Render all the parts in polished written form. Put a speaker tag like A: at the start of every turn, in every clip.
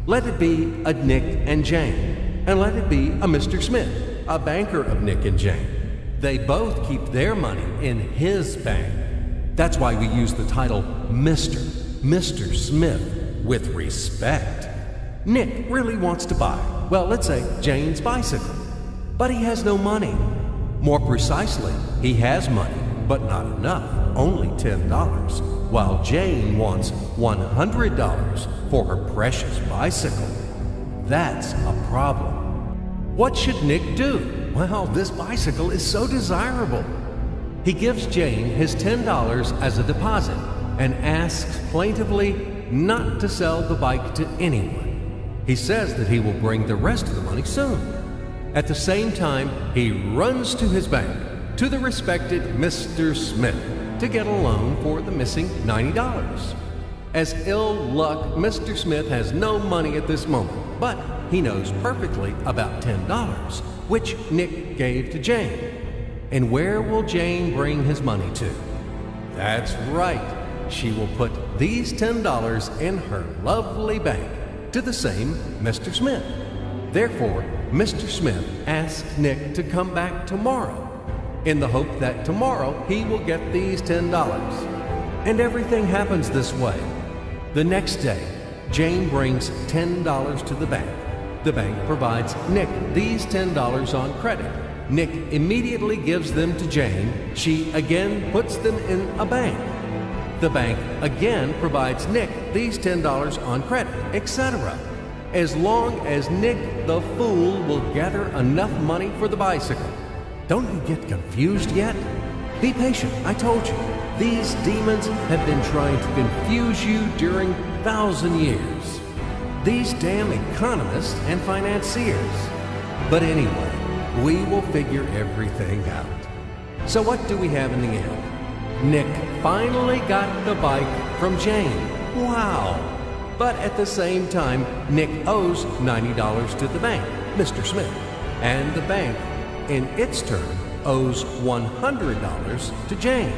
A: Let it be a Nick and Jane, and let it be a Mr. Smith, a banker of Nick and Jane. They both keep their money in his bank. That's why we use the title Mr. Smith with respect. Nick really wants to buy, well, let's say Jane's bicycle, but he has no money. More precisely, he has money, but not enough, only $10, while Jane wants $100 for her precious bicycle. That's a problem. What should Nick do? Well, this bicycle is so desirable. He gives Jane his $10 as a deposit and asks plaintively not to sell the bike to anyone. He says that he will bring the rest of the money soon. At the same time, he runs to his bank, to the respected Mr. Smith, to get a loan for the missing $90. As ill luck, Mr. Smith has no money at this moment, but he knows perfectly about $10, which Nick gave to Jane. And where will Jane bring his money to? That's right. She will put these $10 in her lovely bank to the same Mr. Smith. Therefore, Mr. Smith asks Nick to come back tomorrow in the hope that tomorrow he will get these $10. And everything happens this way. The next day, Jane brings $10 to the bank. The bank provides Nick these $10 on credit. Nick immediately gives them to Jane. She again puts them in a bank. The bank again provides Nick these $10 on credit, etc. As long as Nick the fool will gather enough money for the bicycle. Don't you get confused yet? Be patient, I told you. These demons have been trying to confuse you during 1,000 years. These damn economists and financiers. But anyway, we will figure everything out. So what do we have in the end? Nick finally got the bike from Jane. Wow! But at the same time, Nick owes $90 to the bank, Mr. Smith, and the bank, in its turn, owes $100 to Jane.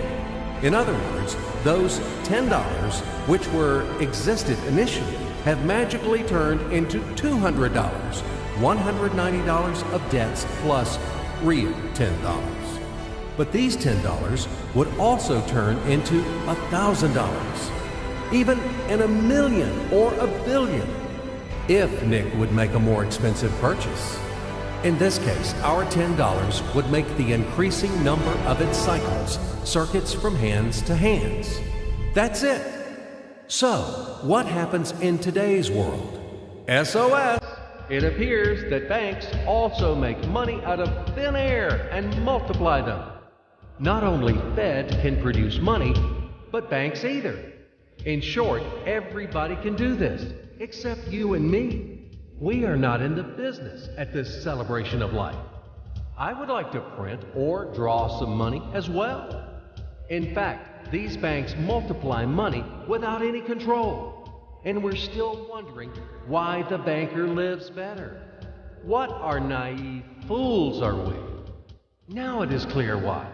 A: In other words, those $10, which existed initially, have magically turned into $200, $190 of debts plus real $10. But these $10 would also turn into $1,000, even in $1 million or $1 billion, if Nick would make a more expensive purchase. In this case, our $10 would make the increasing number of its cycles, circuits from hands to hands. That's it. So, what happens in today's world? SOS! It appears that banks also make money out of thin air and multiply them. Not only Fed can produce money, but banks either. In short, everybody can do this, except you and me. We are not in the business at this celebration of life. I would like to print or draw some money as well. In fact, these banks multiply money without any control. And we're still wondering why the banker lives better. What naive fools are we? Now it is clear why.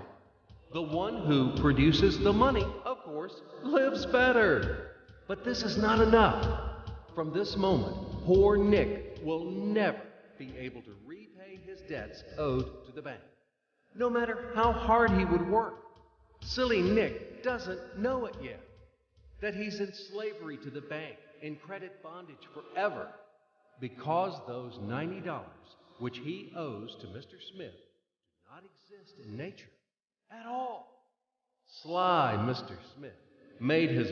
A: The one who produces the money, of course, lives better. But this is not enough. From this moment, poor Nick will never be able to repay his debts owed to the bank, no matter how hard he would work. Silly Nick doesn't know it yet, that he's in slavery to the bank, in credit bondage forever, because those $90 which he owes to Mr. Smith do not exist in nature at all. Sly Mr. Smith made his